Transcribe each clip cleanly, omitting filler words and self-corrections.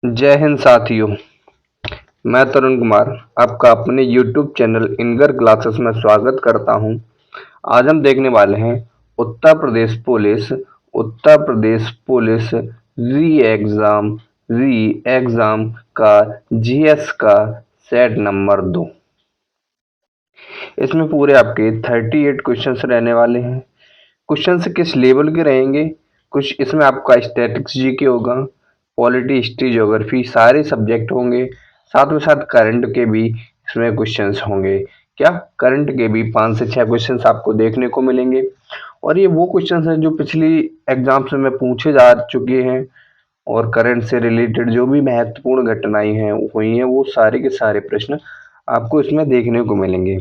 जय हिंद साथियों। मैं तरुण कुमार आपका अपने YouTube चैनल इनगर क्लासेस में स्वागत करता हूं। आज हम देखने वाले हैं उत्तर प्रदेश पुलिस री एग्जाम का जीएस का सेट नंबर 2। इसमें पूरे आपके 38 क्वेश्चंस रहने वाले हैं। क्वेश्चंस किस लेवल के रहेंगे? कुछ इसमें आपका स्टैटिक्स जीके होगा, पॉलिटी, हिस्ट्री, ज्योग्राफी सारे सब्जेक्ट होंगे। साथ में साथ करंट के भी इसमें क्वेश्चंस होंगे। क्या करंट के भी 5 से 6 क्वेश्चंस आपको देखने को मिलेंगे। और ये वो क्वेश्चंस हैं जो पिछली एग्जाम्स में पूछे जा चुके हैं और करंट से रिलेटेड जो भी महत्वपूर्ण घटनाएं हैं हुई हैं वो सारे के सारे प्रश्न आपको इसमें देखने को मिलेंगे।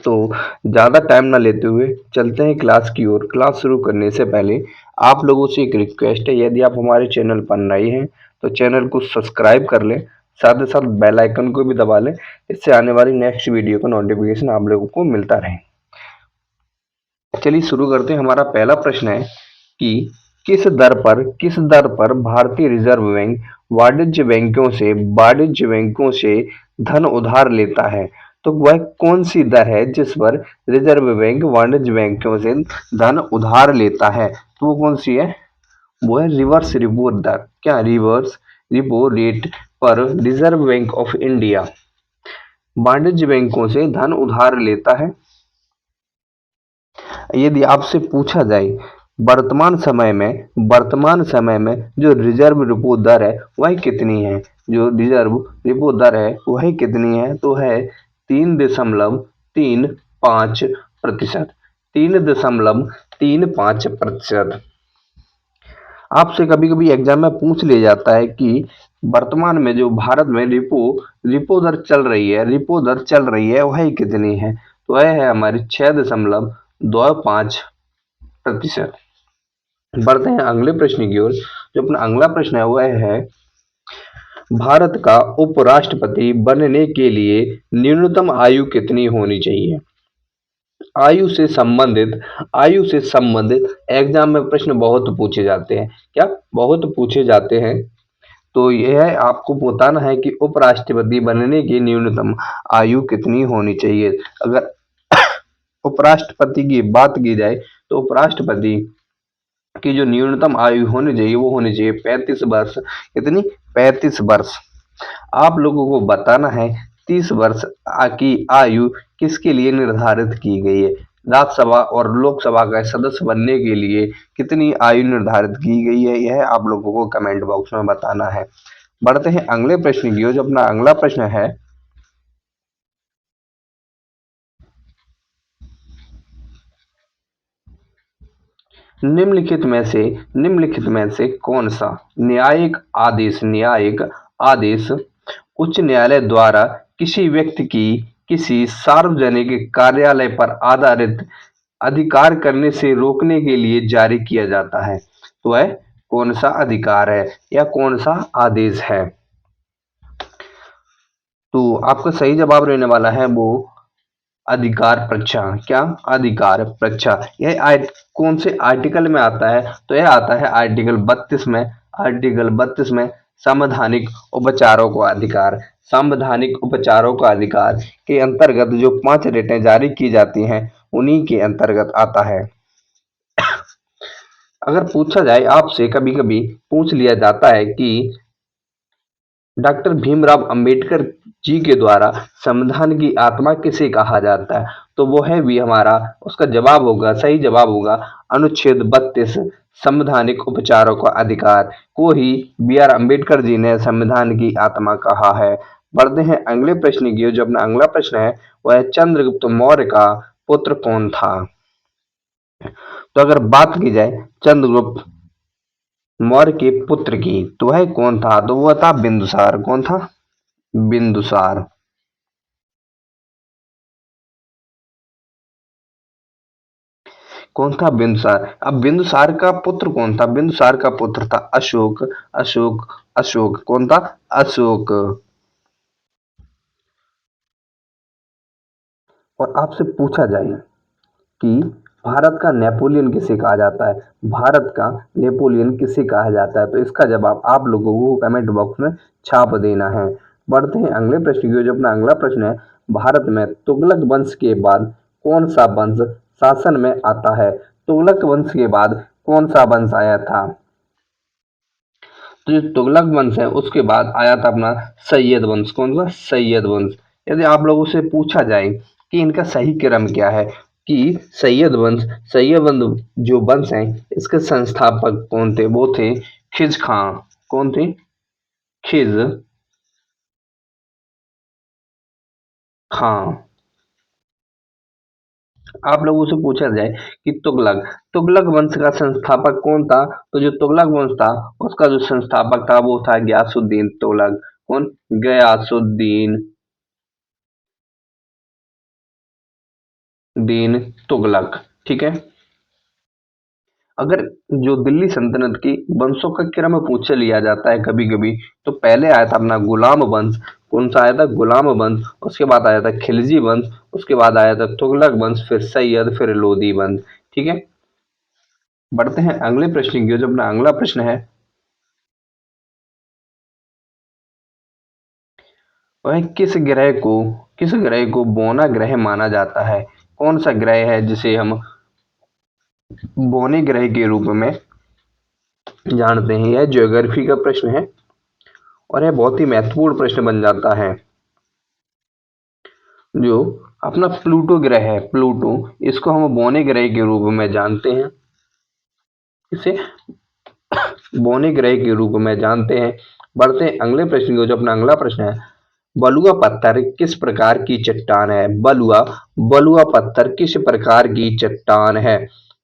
तो ज़्यादा टाइम ना लेते हुए चलते हैं क्लास की ओर। क्लास शुरू करने से पहले आप लोगों से एक रिक्वेस्ट है, यदि आप हमारे चैनल पर नए हैं तो चैनल को सब्सक्राइब कर लें, साथ ही साथ बेल आइकन को भी दबा लें, इससे आने वाली नेक्स्ट वीडियो का नोटिफिकेशन आप लोगों को मिलता रहे। चलिए शुरू करते हैं। हमारा पहला प्रश्न है कि किस दर पर भारतीय रिजर्व बैंक वाणिज्य बैंकों से धन उधार लेता है। तो वह कौन सी दर है जिस पर रिजर्व बैंक वाणिज्य बैंकों से धन उधार लेता है? तो वो कौन सी है? वो है रिवर्स रिपो दर। क्या? रिवर्स रिपो रेट पर रिजर्व बैंक ऑफ इंडिया वाणिज्य बैंकों से धन उधार लेता है। यदि आपसे पूछा जाए वर्तमान समय में जो रिजर्व रेपो दर है वह कितनी है, जो रिजर्व रेपो दर है वह कितनी है, तो है 3.35%। 3.35%। आपसे कभी कभी एग्जाम में पूछ लिया जाता है कि वर्तमान में जो भारत में रिपो दर चल रही है वह कितनी है, तो वह है हमारी 6.25%। बढ़ते हैं अगले प्रश्न की ओर। जो अपना अगला प्रश्न है वह है भारत का उपराष्ट्रपति बनने के लिए न्यूनतम आयु कितनी होनी चाहिए? आयु से संबंधित एग्जाम में प्रश्न बहुत पूछे जाते हैं। क्या? बहुत पूछे जाते हैं। तो यह आपको बताना है कि उपराष्ट्रपति बनने की न्यूनतम आयु कितनी होनी चाहिए। अगर उपराष्ट्रपति की बात की जाए तो उपराष्ट्रपति की जो न्यूनतम आयु होनी चाहिए वो होनी चाहिए 35 वर्ष। कितनी? 35 वर्ष। आप लोगों को बताना है 30 वर्ष की आयु किसके लिए निर्धारित की गई है। राज्यसभा और लोकसभा का सदस्य बनने के लिए कितनी आयु निर्धारित की गई है, यह आप लोगों को कमेंट बॉक्स में बताना है। बढ़ते हैं अगले प्रश्न की ओर। जो अपना अगला प्रश्न है निम्नलिखित में से कौन सा न्यायिक आदेश उच्च न्यायालय द्वारा किसी व्यक्ति की किसी सार्वजनिक कार्यालय पर आधारित अधिकार करने से रोकने के लिए जारी किया जाता है? तो वह कौन सा अधिकार है या कौन सा आदेश है? तो आपका सही जवाब रहने वाला है वो अधिकार परीक्षा। क्या? अधिकार परीक्षा। कौन से आर्टिकल में आता है? तो यह आता है आर्टिकल 32 में संवैधानिक उपचारों का अधिकार के अंतर्गत जो 5 रेटें जारी की जाती हैं उन्हीं के अंतर्गत आता है। अगर पूछा जाए, आपसे कभी कभी पूछ लिया जाता है कि डॉक्टर भीमराव अंबेडकर जी के द्वारा संविधान की आत्मा किसे कहा जाता है, तो वो है भी हमारा, उसका जवाब होगा, सही जवाब होगा अनुच्छेद 32 संवैधानिक उपचारों का अधिकार को ही बी आर अम्बेडकर जी ने संविधान की आत्मा कहा है। बढ़ते हैं अगले प्रश्न की ओर। जो अपना अगला प्रश्न है वह चंद्रगुप्त मौर्य का पुत्र कौन था? तो अगर बात की जाए चंद्रगुप्त मौर्य के पुत्र की तो वह कौन था? तो वह था बिंदुसार। कौन था? बिंदुसार। कौन था? बिंदुसार। अब बिंदुसार का पुत्र कौन था? बिंदुसार का पुत्र था अशोक। अशोक कौन था? अशोक। और आपसे पूछा जाए कि भारत का नेपोलियन किसे कहा जाता है? भारत का नेपोलियन किसे कहा जाता है? तो इसका जवाब आप लोगों को कमेंट बॉक्स में छाप देना है। बढ़ते हैं अगले प्रश्न की ओर। जो अपना अगला प्रश्न है, भारत में तुगलक वंश के बाद कौन सा वंश शासन में आता है? तुगलक वंश के बाद कौन सा वंश आया था? तो जो तुगलक वंश है उसके बाद आया था अपना सैयद वंश। कौन सा? सैयद वंश। यदि आप लोगों से पूछा जाए कि इनका सही क्रम क्या है, कि सैयद वंश जो वंश है इसके संस्थापक कौन थे? वो थे खिज खां। कौन थे? खिज खां। आप लोगों से पूछा जाए कि तुगलक वंश का संस्थापक कौन था? तो जो तुगलक वंश था उसका जो संस्थापक था वो था गयासुद्दीन तुगलक। कौन? गयासुद्दीन दीन तुगलक। ठीक है। अगर जो दिल्ली सल्तनत की वंशों का क्रम पूछ लिया जाता है कभी कभी, तो पहले आया था अपना गुलाम वंश। कौन सा आया था? गुलाम वंश। उसके बाद आया था खिलजी वंश। उसके बाद आया था तुगलक वंश, फिर सैयद, फिर लोदी वंश। ठीक है। बढ़ते हैं अगले प्रश्न की ओर। जो अपना अगला प्रश्न है वह किस ग्रह को बोना ग्रह माना जाता है? कौन सा ग्रह है जिसे हम बोने ग्रह के रूप में जानते हैं? यह ज्योग्राफी का प्रश्न है और यह बहुत ही महत्वपूर्ण प्रश्न बन जाता है। जो अपना प्लूटो ग्रह है, प्लूटो, इसको हम बोने ग्रह के रूप में जानते हैं। इसे बोने ग्रह के रूप में जानते हैं। बढ़ते हैं अगले प्रश्न की ओर। जो अपना अगला प्रश्न है, बलुआ पत्थर किस प्रकार की चट्टान है? बलुआ पत्थर किस प्रकार की चट्टान है?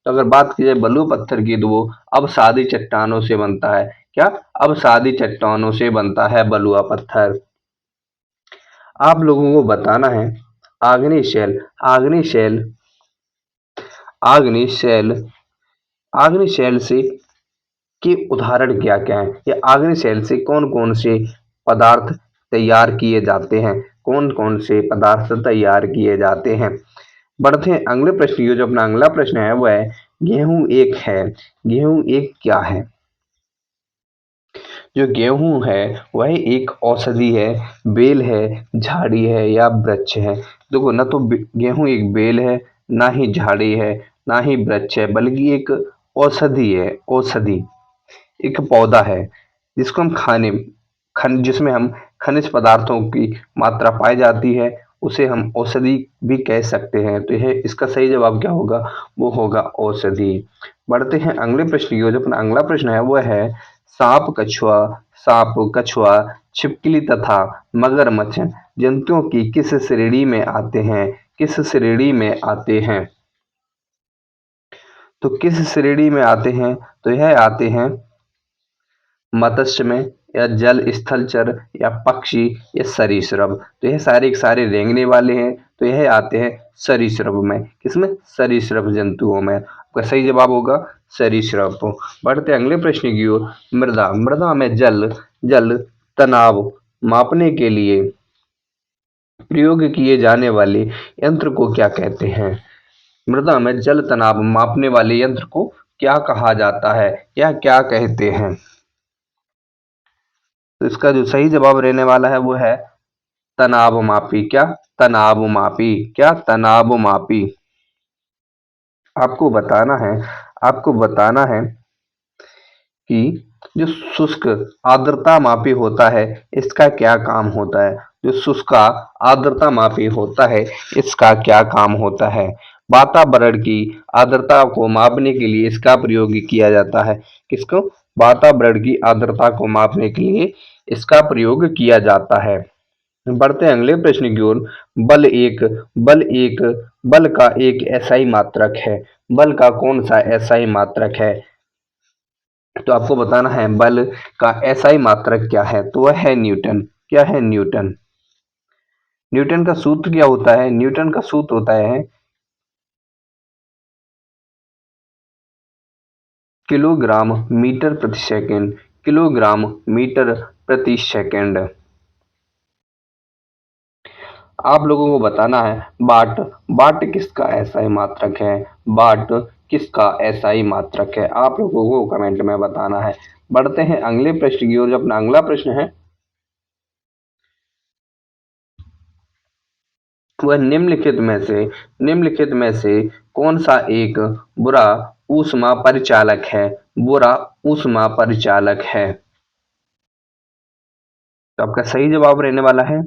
तो अगर बात की जाए बलुआ पत्थर की, तो वो अवसादी चट्टानों से बनता है। क्या? अवसादी चट्टानों से बनता है बलुआ पत्थर। आप लोगों को बताना है आग्नेय शैल आग्नेय शैल आग्नेय शैल आग्नेय शैल से के उदाहरण क्या क्या हैं, या आग्नेय शैल से कौन कौन से पदार्थ तैयार किए जाते हैं? कौन कौन से पदार्थ तैयार किए जाते हैं? बढ़ते हैं अगले प्रश्न की ओर। जो अपना अगला प्रश्न है वो है, गेहूं एक है, गेहूं एक क्या है? जो गेहूं है वह एक औषधि है, बेल है, झाड़ी है या वृक्ष है? देखो, ना तो गेहूं एक बेल है, ना ही झाड़ी है, ना ही वृक्ष है, बल्कि एक औषधि है। औषधि एक पौधा है जिसको हम जिसमें हम खनिज पदार्थों की मात्रा पाई जाती है, उसे हम औषधि भी कह सकते हैं। तो यह इसका सही जवाब क्या होगा? वो होगा औषधि। बढ़ते हैं अगले प्रश्न की ओर। जो अपना अगला प्रश्न है वो है, सांप, कछुआ, छिपकली तथा मगरमच्छ जंतुओं की किस श्रेणी में आते हैं? किस श्रेणी में आते हैं? तो किस श्रेणी में आते हैं? तो यह आते हैं मत्स्य में, या जल स्थलचर, या पक्षी, या सरीसृप। तो यह सारे के सारे रेंगने वाले हैं, तो यह आते हैं सरीसृप में। किसमें? सरीसृप जंतुओं में। आपका सही जवाब होगा सरीसृप। बढ़ते अगले प्रश्न की ओर। मृदा में जल जल तनाव मापने के लिए प्रयोग किए जाने वाले यंत्र को क्या कहते हैं? मृदा में जल तनाव मापने वाले यंत्र को क्या कहा जाता है, या क्या कहते हैं? तो इसका जो सही जवाब रहने वाला है वो है तनाव मापी। क्या? तनाव मापी। क्या? तनाव मापी। आपको बताना है आपको बताना है कि जो शुष्क आर्द्रता मापी होता है इसका क्या काम होता है? जो शुष्क आर्द्रता मापी होता है इसका क्या काम होता है? वातावरण की आर्द्रता को मापने के लिए इसका प्रयोग किया जाता है। किसको? वातावरण की आर्द्रता को मापने के लिए इसका प्रयोग किया जाता है। बढ़ते हैं अगले प्रश्न की ओर। बल एक बल एक बल का एक एसआई मात्रक है। बल का कौन सा एसआई मात्रक है? तो आपको बताना है बल का एसआई मात्रक क्या है। तो वह है न्यूटन। क्या है? न्यूटन। न्यूटन का सूत्र क्या होता है? न्यूटन का सूत्र होता है किलोग्राम मीटर प्रति सेकंड। किलोग्राम मीटर प्रति सेकंड। आप लोगों को बताना है बाट। बाट किसका ऐसा मात्रक है? बाट किसका ऐसा ही मात्रक है? आप लोगों को कमेंट में बताना है। बढ़ते हैं अगले प्रश्न की ओर। जो अपना अगला प्रश्न है वह निम्नलिखित में से कौन सा एक बुरा ऊष्मा परिचालक है? बुरा ऊष्मा परिचालक है। तो आपका सही जवाब रहने वाला है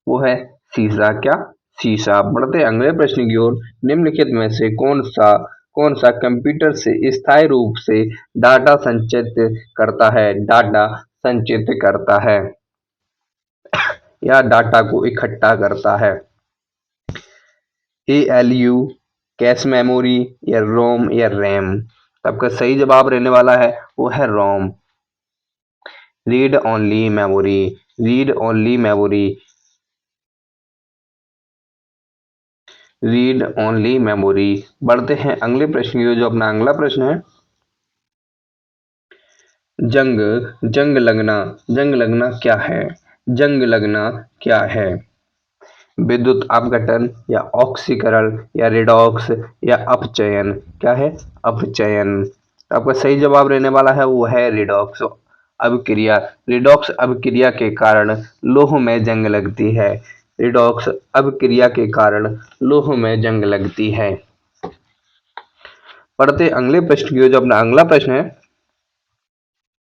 वो है शीशा। क्या? शीशा। बढ़ते अगले प्रश्न की ओर। निम्नलिखित में से कौन सा कंप्यूटर से स्थायी रूप से डाटा संचित करता है? डाटा संचित करता है या डाटा को इकट्ठा करता है? ALU, कैश मेमोरी, या रोम, या रैम? आपका सही जवाब रहने वाला है वो है ROM. Read only memory. Read only memory. Read only memory. बढ़ते हैं अगले प्रश्न की ओर। जो अपना अगला प्रश्न है जंग जंग लगना क्या है? जंग लगना क्या है? विद्युत अपघटन, या ऑक्सीकरण, या रिडॉक्स, या अपचयन? क्या है? अपचयन। आपका सही जवाब रहने वाला है वो है रिडॉक्स अभिक्रिया। रिडॉक्स अभिक्रिया के कारण लोह में जंग लगती है। रिडॉक्स अभिक्रिया के कारण लोह में जंग लगती है। पढ़ते अगले प्रश्न की ओर। जो अपना अगला प्रश्न है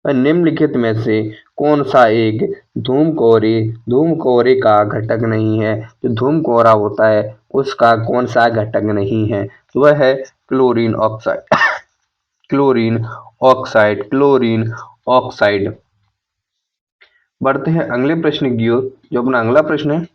निम्नलिखित में से कौन सा एक धूमकोरे का घटक नहीं है? जो धूमकोरा होता है उसका कौन सा घटक नहीं है? वह है chlorine oxide. Chlorine oxide. Chlorine oxide. बढ़ते हैं अगले प्रश्न की ओर। जो अपना अगला प्रश्न है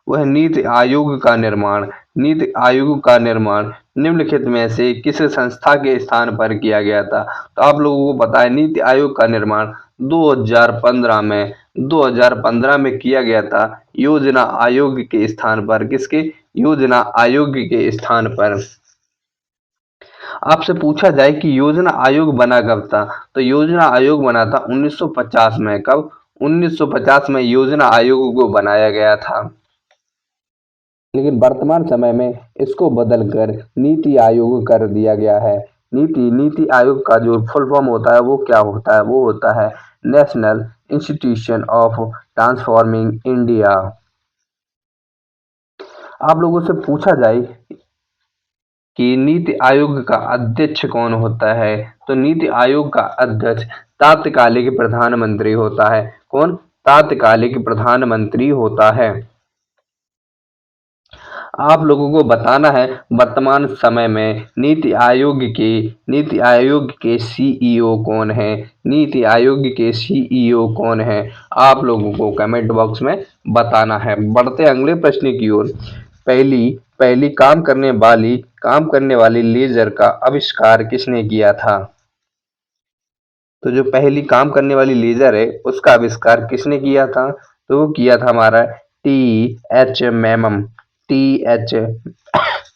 वह नीति आयोग का निर्माण। नीति आयोग का निर्माण निम्नलिखित में से किस संस्था के स्थान पर किया गया था? तो आप लोगों को पता है नीति आयोग का निर्माण 2015 में किया गया था। योजना आयोग के स्थान पर। किसके? योजना आयोग के स्थान पर। आपसे पूछा जाए कि योजना आयोग बना कब था? तो योजना आयोग बना था 1950 में। कब? 1950 में योजना आयोग को बनाया गया था। लेकिन वर्तमान समय में इसको बदलकर नीति आयोग कर दिया गया है। नीति आयोग का जो फुल फॉर्म होता है वो क्या होता है? वो होता है national institution of transforming India. आप लोगों से पूछा जाए कि नीति आयोग का अध्यक्ष कौन होता है? तो नीति आयोग का अध्यक्ष तात्कालिक प्रधानमंत्री होता है। कौन? तात्कालिक प्रधानमंत्री होता है। आप लोगों को बताना है वर्तमान समय में नीति आयोग के सीईओ कौन है? नीति आयोग के सीईओ कौन है? आप लोगों को कमेंट बॉक्स में बताना है। बढ़ते अगले प्रश्न की ओर। पहली पहली काम करने वाली लेजर का आविष्कार किसने किया था? तो जो पहली काम करने वाली लेजर है उसका आविष्कार किसने किया था? तो वो किया था हमारा TH मैमम। TH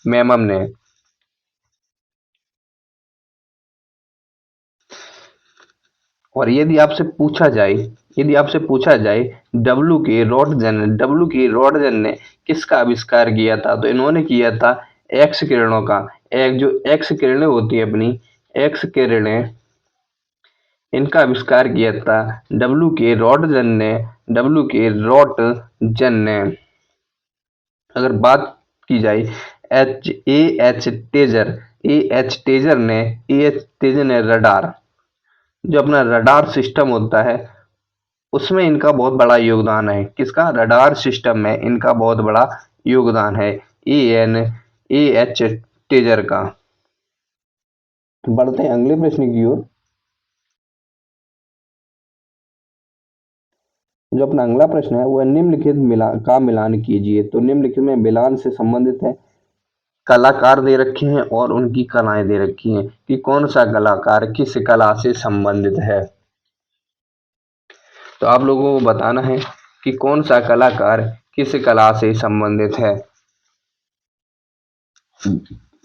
मैमम ने। और यदि आपसे पूछा जाए डब्ल्यू के रॉटगन ने किसका आविष्कार किया था? तो इन्होंने किया था एक्स किरणों का। एक जो एक्स किरणें होती है अपनी एक्स किरणें इनका आविष्कार किया था डब्ल्यू के रॉटगन ने। अगर बात की जाए ए एच टेजर ने रडार, जो अपना रडार सिस्टम होता है उसमें इनका बहुत बड़ा योगदान है। किसका? रडार सिस्टम में इनका बहुत बड़ा योगदान है ए एच टेजर का। बढ़ते हैं अगले प्रश्न की ओर। जो अपना अगला प्रश्न है वह निम्नलिखित का मिलान कीजिए। तो निम्नलिखित में मिलान से संबंधित है कलाकार दे रखे हैं और उनकी कलाएं दे रखी हैं कि कौन सा कलाकार किस कला से संबंधित है। तो आप लोगों को बताना है कि कौन सा कलाकार किस कला से संबंधित है।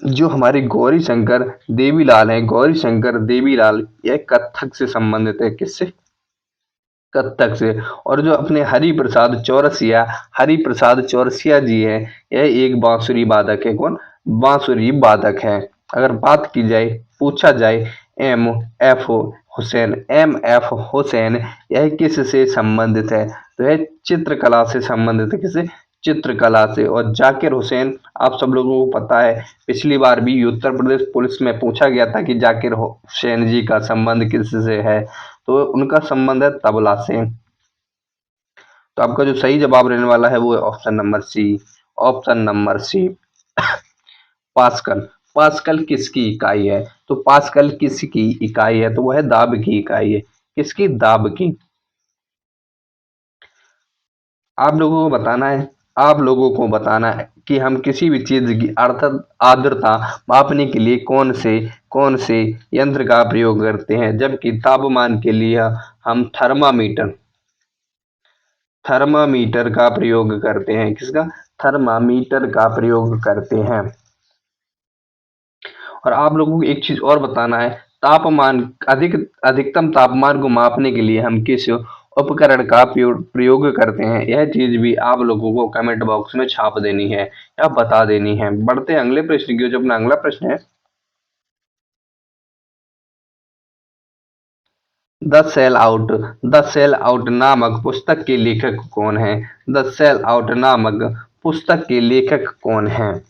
जो हमारे गौरी शंकर देवीलाल हैं, गौरी शंकर देवीलाल, यह कथक से संबंधित है। किससे? कत्थक से। और जो अपने हरि प्रसाद चौरसिया जी हैं, यह एक बांसुरी वादक है। कौन? बांसुरी वादक है। अगर बात की जाए, पूछा जाए एम एफ हुसैन यह किससे संबंधित है? तो यह चित्रकला से संबंधित है। किससे? चित्रकला से। और जाकिर हुसैन, आप सब लोगों को पता है, पिछली बार भी उत्तर प्रदेश पुलिस में पूछा गया था कि जाकिर हुसैन जी का संबंध किससे है, तो उनका संबंध है तबला से। तो आपका जो सही जवाब रहने वाला है वो है option number C. Option number C, pascal. Pascal किसकी इकाई है? तो पास्कल किसकी इकाई है? तो वो है दाब की इकाई है। किसकी? दाब की। आप लोगों को बताना है, आप लोगों को बताना है कि हम किसी भी चीज की अर्थात आर्द्रता मापने के लिए कौन से यंत्र का प्रयोग करते हैं, जबकि तापमान के लिए हम थर्मामीटर का प्रयोग करते हैं। किसका? थर्मामीटर का प्रयोग करते हैं। और आप लोगों को एक चीज और बताना है, तापमान अधिकतम तापमान को मापने के लिए हम किस उपकरण का प्रयोग करते हैं, यह चीज भी आप लोगों को कमेंट बॉक्स में छाप देनी है या बता देनी है। बढ़ते हैं अगले प्रश्न की ओर। जो अपना अगला प्रश्न है, द सेल आउट नामक पुस्तक के लेखक कौन है? द सेल आउट नामक पुस्तक के लेखक कौन है?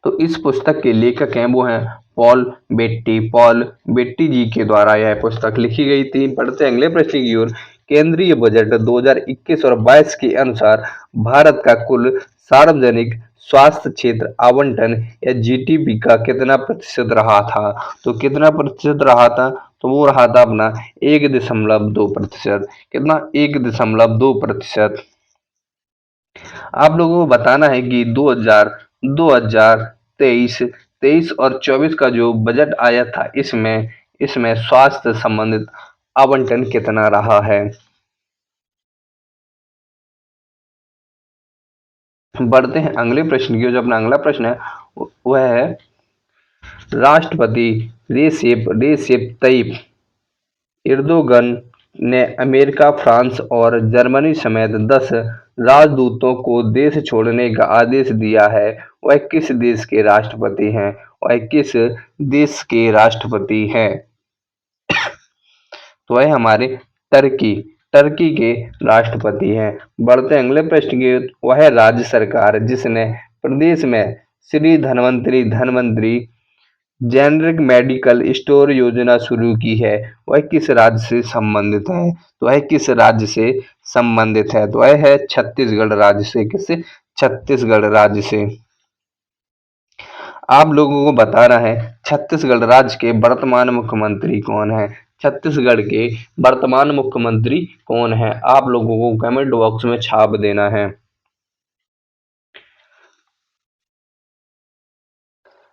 तो इस पुस्तक के लेखक हैं, वो हैं पॉल बेट्टी जी के द्वारा यह पुस्तक लिखी गई थी। पढ़ते हैं अगले प्रश्न की ओर। केंद्रीय बजट 2021 और 22 के अनुसार भारत का कुल सार्वजनिक स्वास्थ्य क्षेत्र आवंटन या जीडीपी का कितना प्रतिशत रहा था? तो कितना प्रतिशत रहा था? तो वो रहा था अपना 1.2%। कितना? 1.2%। आप लोगों को बताना है कि 2023 23 और 24 का जो बजट आया था, इसमें स्वास्थ्य संबंधित आवंटन कितना रहा है? बढ़ते हैं अगले प्रश्न की ओर। जो अपना अगला प्रश्न है वह है, राष्ट्रपति रेसेप तय्यिप एर्दोगन ने अमेरिका, फ्रांस और जर्मनी समेत 10 राजदूतों को देश छोड़ने का आदेश दिया है। वह किस देश के राष्ट्रपति हैं? वह किस देश के राष्ट्रपति हैं? तो वह हमारे टर्की टर्की के राष्ट्रपति हैं। बढ़ते हैं अगले प्रश्न की ओर। वह राज्य सरकार जिसने प्रदेश में Shri Dhanvantari generic medical store योजना शुरू की है, वह किस राज्य से संबंधित है? तो वह किस राज्य से संबंधित है? तो वह है छत्तीसगढ़ राज्य से। किससे? छत्तीसगढ़ राज्य से। आप लोगों को बताना है, छत्तीसगढ़ राज्य के वर्तमान मुख्यमंत्री कौन है? छत्तीसगढ़ के वर्तमान मुख्यमंत्री कौन है? आप लोगों को कमेंट बॉक्स में छाप देना है।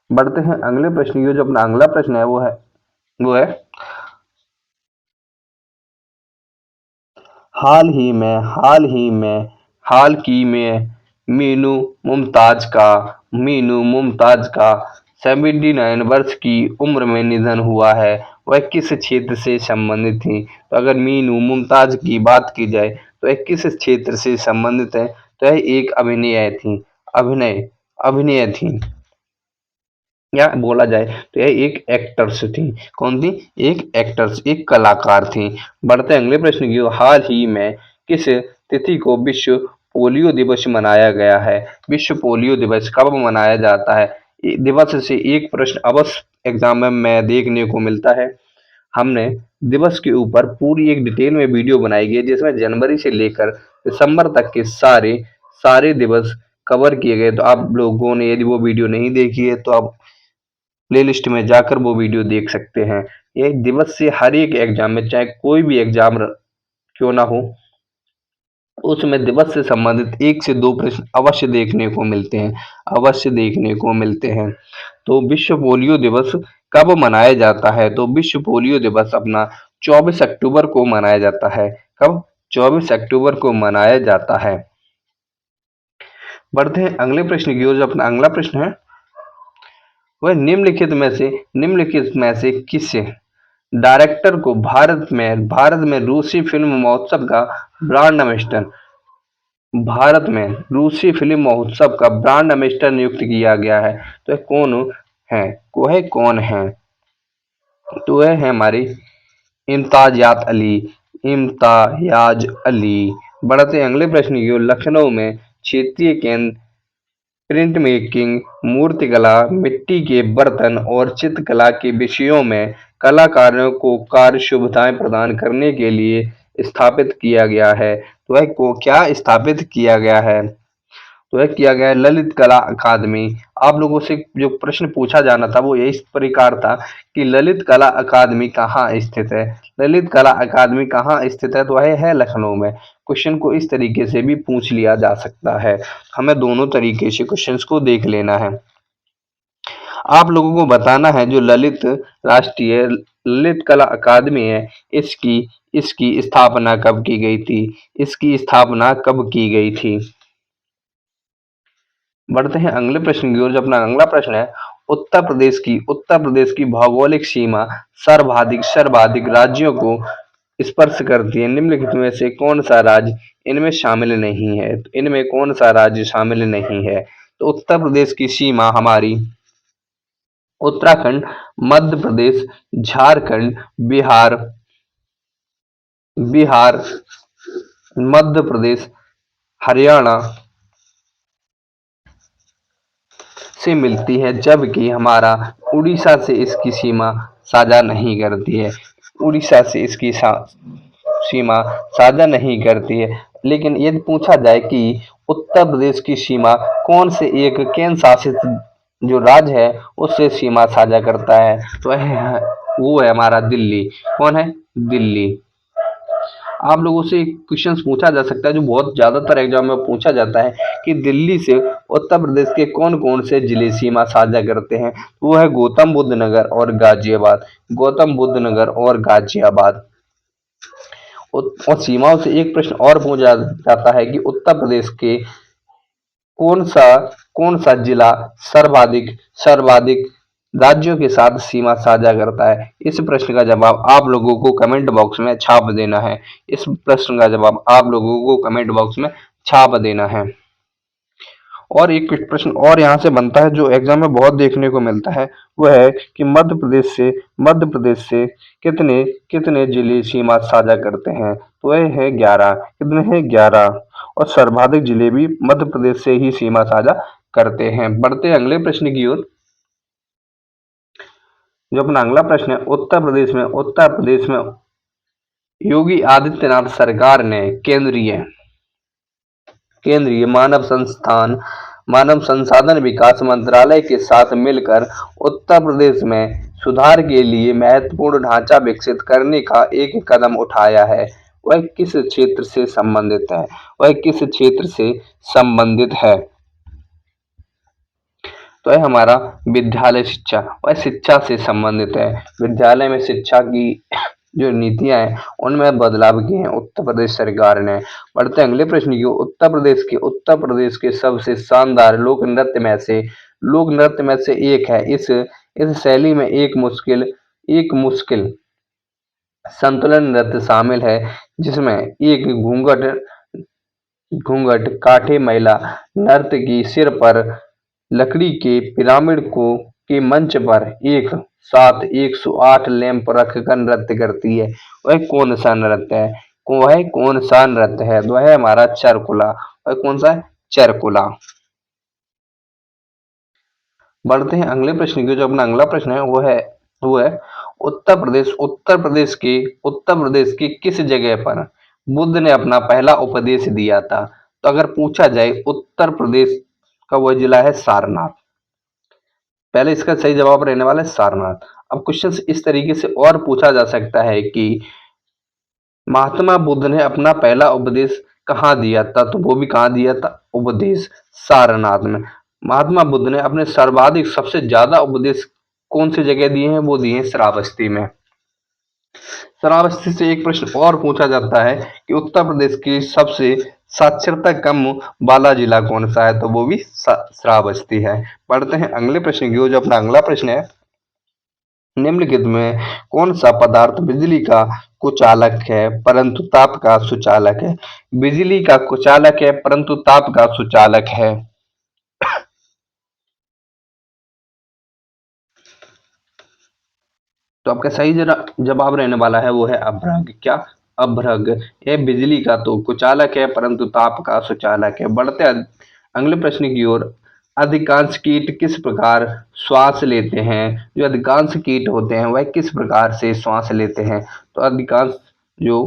बढ़ते हैं अगले प्रश्न की ओर। जो अपना अगला प्रश्न है वो है हाल ही में मीनू मुमताज का 79 वर्ष की उम्र में निधन हुआ है। वह किस क्षेत्र से संबंधित थी? तो अगर मीनू मुमताज की बात की जाए तो वह किस क्षेत्र से संबंधित है? तो यह एक अभिनय थी, या बोला जाए तो यह एक एक्टर्स थी। कौन थी? एक एक्टर्स, एक कलाकार थी। बढ़ते हैं अगले प्रश्न की ओर। हाल ही में किस तिथि को विश्व पोलियो दिवस मनाया गया है? विश्व पोलियो दिवस कब मनाया जाता है? दिवस से एक प्रश्न अवश्य एग्जाम में देखने को मिलता है। हमने दिवस के ऊपर पूरी एक डिटेल में वीडियो बनाई गई है, जिसमें जनवरी से लेकर दिसंबर तक के सारे सारे दिवस कवर किए गए। तो आप लोगों ने यदि वो वीडियो नहीं देखी है तो आप प्लेलिस्ट में जाकर वो वीडियो देख सकते हैं। ये दिवस से हर एक एग्जाम में, चाहे कोई भी एग्जाम क्यों ना हो, उसमें दिवस से संबंधित 1 से 2 प्रश्न अवश्य देखने को मिलते हैं। तो विश्व पोलियो दिवस कब मनाया जाता है? तो विश्व पोलियो दिवस अपना 24 अक्टूबर को मनाया जाता है। कब? 24 अक्टूबर को मनाया जाता है। बढ़ते हैं अगले प्रश्न की ओर। जो अपना अगला प्रश्न है वह निम्नलिखित में से डायरेक्टर को भारत में रूसी फिल्म महोत्सव का ब्रांड एम्बेसडर भारत में रूसी फिल्म महोत्सव का ब्रांड एम्बेसडर नियुक्त किया गया है। तो यह है कौन है? तो यह है हमारी इम्तियाज अली। बढ़ते अगले प्रश्न की ओर। लखनऊ में क्षेत्रीय केंद्र प्रिंट मेकिंग, मूर्तिकला, मिट्टी के बर्तन और चित्रकला के विषयों में कलाकारों को कार्य सुविधाएं प्रदान करने के लिए स्थापित किया गया है। तो वह को क्या स्थापित किया गया है? तो यह किया गया है ललित कला अकादमी। आप लोगों से जो प्रश्न पूछा जाना था वो इस प्रकार था कि ललित कला अकादमी कहाँ स्थित है? ललित कला अकादमी कहाँ स्थित है? तो वह है लखनऊ में। क्वेश्चन को इस तरीके से भी पूछ लिया जा सकता है। हमें दोनों तरीके से क्वेश्चंस को देख लेना है। आप लोगों को बताना है जो राष्ट्रीय ललित कला अकादमी है, इसकी इसकी स्थापना कब की गई थी? इसकी स्थापना कब की गई थी? बढ़ते हैं अगले प्रश्न की ओर। जो अपना अगला प्रश्न है, उत्तर प्रदेश की भौगोलिक सीमा सर्वाधिक सर्वाधिक राज्यों को स्पर्श करती है। निम्नलिखित में से कौन सा राज्य इनमें शामिल नहीं है? तो इनमें कौन सा राज्य शामिल नहीं है? तो उत्तर प्रदेश की सीमा हमारी उत्तराखंड, मध्य प्रदेश, झारखंड, बिहार बिहार मध्य प्रदेश, हरियाणा से मिलती है, जबकि हमारा उड़ीसा से इसकी सीमा साझा नहीं करती है। उड़ीसा से इसकी सीमा साझा नहीं करती है। लेकिन यदि पूछा जाए कि उत्तर प्रदेश की सीमा कौन से एक केंद्र शासित जो राज्य है उससे सीमा साझा करता है, तो वो है हमारा दिल्ली। कौन है? दिल्ली। आप लोगों से क्वेश्चंस पूछा जा सकता है जो बहुत ज़्यादातर एग्जाम में पूछा जाता है कि दिल्ली से उत्तर प्रदेश के कौन कौन से जिले सीमा साझा करते हैं? वो है गौतम बुद्ध नगर और गाजियाबाद। गौतम बुद्ध नगर और गाजियाबाद। और सीमाओं से एक प्रश्न और पूछा जाता है कि उत्तर प्रदेश के कौन सा कौन सा जिला सर्वाधिक सर्वाधिक राज्यों के साथ सीमा साझा करता है? इस प्रश्न का जवाब आप लोगों को कमेंट बॉक्स में छाप देना है। इस प्रश्न का जवाब आप लोगों को कमेंट बॉक्स में छाप देना है। और एक प्रश्न और यहाँ से बनता है जो एग्जाम में बहुत देखने को मिलता है, वह है कि मध्य प्रदेश से कितने कितने जिले सीमा साझा करते हैं? तो वह है 11। कितने हैं? 11। और सर्वाधिक जिले भी मध्य प्रदेश से ही सीमा साझा करते हैं। बढ़ते हैं अगले प्रश्न की ओर। जो अपना अगला प्रश्न है, उत्तर प्रदेश में योगी आदित्यनाथ सरकार ने केंद्रीय केंद्रीय मानव संसाधन विकास मंत्रालय के साथ मिलकर उत्तर प्रदेश में सुधार के लिए महत्वपूर्ण ढांचा विकसित करने का एक कदम उठाया है। वह किस क्षेत्र से संबंधित है? वह किस क्षेत्र से संबंधित है? तो है हमारा विद्यालय शिक्षा। वह शिक्षा से संबंधित है। विद्यालय में शिक्षा की जो नीतियां हैं उनमें बदलाव किए हैं उत्तर प्रदेश सरकार ने। बढ़ते अगले प्रश्न की। उत्तर प्रदेश के सबसे शानदार लोक नृत्य में से एक है। इस शैली में एक मुश्किल संतुलन नृत्य शामिल है, जिसमें एक घूंघट काठे महिला नर्तकी सिर पर लकड़ी के पिरामिड के मंच पर एक साथ 108 लैंप रखकर नृत्य करती है। वह कौन सा नृत्य है? वह कौन सा नृत्य है? तो है हमारा चरकुला। वह कौन सा है? चरकुला। बढ़ते हैं अगले प्रश्न की। जो अपना अगला प्रश्न है वो है उत्तर प्रदेश के किस जगह पर बुद्ध ने अपना पहला उपदेश दिया था? तो अगर पूछा जाए उत्तर प्रदेश का वह जिला है सारनाथ। पहले इसका सही जवाब रहने वाला है सारनाथ। अब क्वेश्चन इस तरीके से और पूछा जा सकता है कि महात्मा बुद्ध ने अपना पहला उपदेश कहाँ दिया था? तो वो भी कहाँ दिया था? उपदेश सारनाथ में। महात्मा बुद्ध ने अपने सर्वाधिक सबसे ज्यादा उपदेश कौन सी जगह दिए हैं? वो दिए हैं श्रावस्ती में। श्रावस्ती से एक प्रश्न और पूछा जाता है कि उत्तर प्रदेश की सबसे साक्षरता कम वाला जिला कौन सा है? तो वो भी श्रावस्ती है। बढ़ते हैं अगले प्रश्न की ओर। जो अपना अगला प्रश्न है निम्नलिखित में कौन सा पदार्थ बिजली का कुचालक है परंतु ताप का सुचालक है? बिजली का कुचालक है परंतु ताप का सुचालक है। तो आपका सही जवाब रहने वाला है वो है अभ्रक। क्या? अभ्रक। यह बिजली का तो कुचालक है परंतु ताप का सुचालक है। बढ़ते अगले प्रश्न की ओर। अधिकांश कीट किस प्रकार श्वास लेते हैं? जो अधिकांश कीट होते हैं वह किस प्रकार से श्वास लेते हैं? तो अधिकांश जो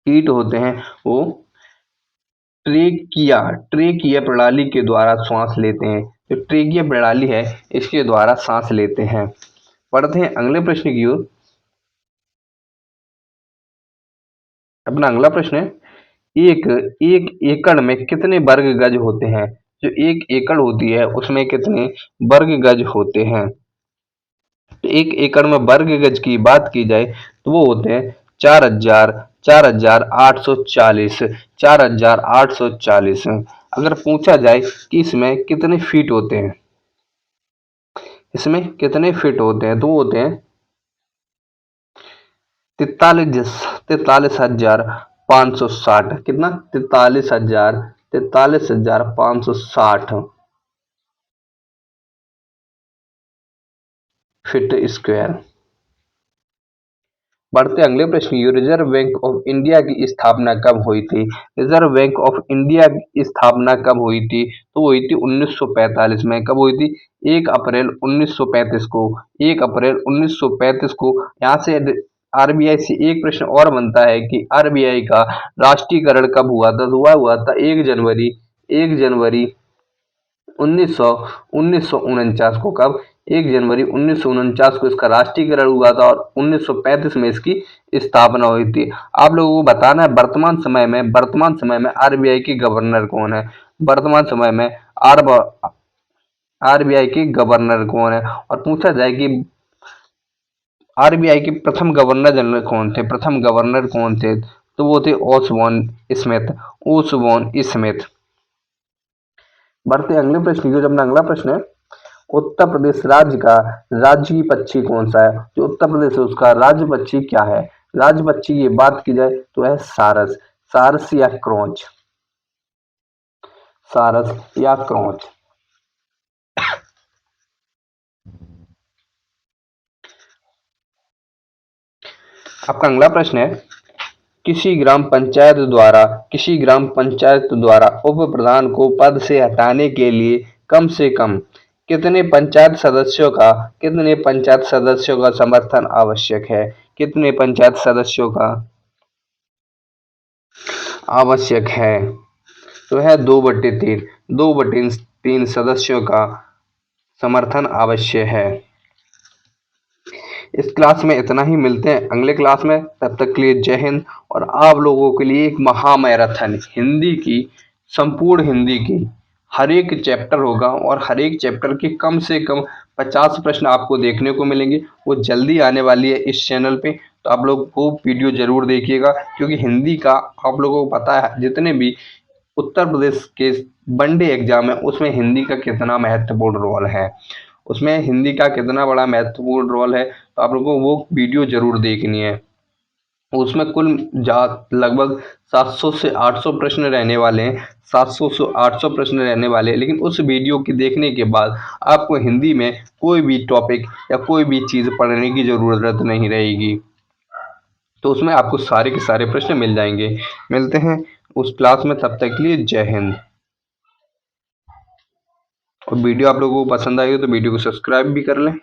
कीट होते हैं वो ट्रेकिया ट्रेकिया प्रणाली के द्वारा श्वास लेते हैं। जो ट्रेकिया प्रणाली है इसके द्वारा सांस लेते हैं। पढ़ते हैं अगले प्रश्न की ओर। अपना अगला प्रश्न है एक एक एकड़ में कितने वर्ग गज होते हैं? जो एक एकड़ होती है उसमें कितने वर्ग गज होते हैं? तो एक एकड़ में वर्ग गज की बात की जाए तो वो होते हैं 4,840। 4,840। अगर पूछा जाए कि इसमें कितने फीट होते हैं, इसमें कितने फीट होते हैं तो वो होते हैं 43,560। कितना? 43,560 फीट स्क्वायर। बढ़ते अगले प्रश्न की। रिजर्व बैंक ऑफ इंडिया की स्थापना कब हुई थी? रिजर्व बैंक ऑफ इंडिया की स्थापना कब हुई थी? तो हुई थी 1945 में। कब हुई थी? 1 अप्रैल 1935 को। 1 अप्रैल 1935 को। यहाँ से आरबीआई से एक प्रश्न और बनता है कि आरबीआई का राष्ट्रीयकरण कब हुआ था? तो हुआ था 1 जनवरी 1949 को। कब? 1 जनवरी 1949 को इसका राष्ट्रीयकरण हुआ था और 1935 में इसकी स्थापना हुई थी। आप लोगों को बताना है वर्तमान समय में आरबीआई के गवर्नर कौन है? वर्तमान समय में आरबीआई के गवर्नर कौन है? और पूछा जाए कि आरबीआई के प्रथम गवर्नर जनरल कौन थे? प्रथम गवर्नर कौन थे? तो वो थे ओसबॉर्न स्मिथ। बढ़ते अगले प्रश्न की। जो अपना अगला प्रश्न है उत्तर प्रदेश राज्य का राज्य पक्षी कौन सा है? जो उत्तर प्रदेश है उसका राज्य पक्षी क्या है? राज्य पक्षी की बात की जाए तो है सारस। सारस या क्रोच। सारस या क्रोच। आपका अगला प्रश्न है किसी ग्राम पंचायत द्वारा उप प्रधान को पद से हटाने के लिए कम से कम कितने पंचायत सदस्यों का समर्थन आवश्यक है? कितने पंचायत सदस्यों का आवश्यक है? तो है 2/3। 2/3 सदस्यों का समर्थन आवश्यक है। इस क्लास में इतना ही। मिलते हैं अगले क्लास में। तब तक के लिए जय हिंद। और आप लोगों के लिए एक महामैराथन हिंदी की, संपूर्ण हिंदी की हर एक चैप्टर होगा और हर एक चैप्टर के कम से कम 50 प्रश्न आपको देखने को मिलेंगे। वो जल्दी आने वाली है इस चैनल पे। तो आप लोग वो वीडियो जरूर देखिएगा क्योंकि हिंदी का आप लोगों को पता है जितने भी उत्तर प्रदेश के वनडे एग्जाम है उसमें हिंदी का कितना महत्वपूर्ण रोल है, उसमें हिंदी का कितना बड़ा महत्वपूर्ण रोल है। तो आप लोगों को वो वीडियो जरूर देखनी है। उसमें कुल लगभग 700 से 800 प्रश्न रहने वाले हैं। 700 से 800 प्रश्न रहने वाले हैं। लेकिन उस वीडियो के देखने के बाद आपको हिंदी में कोई भी टॉपिक या कोई भी चीज़ पढ़ने की ज़रूरत नहीं रहेगी। तो उसमें आपको सारे के सारे प्रश्न मिल जाएंगे। मिलते हैं उस क्लास में। तब तक के लिए जय हिंद। और वीडियो आप लोगों को पसंद आई हो तो वीडियो को सब्सक्राइब भी कर लें।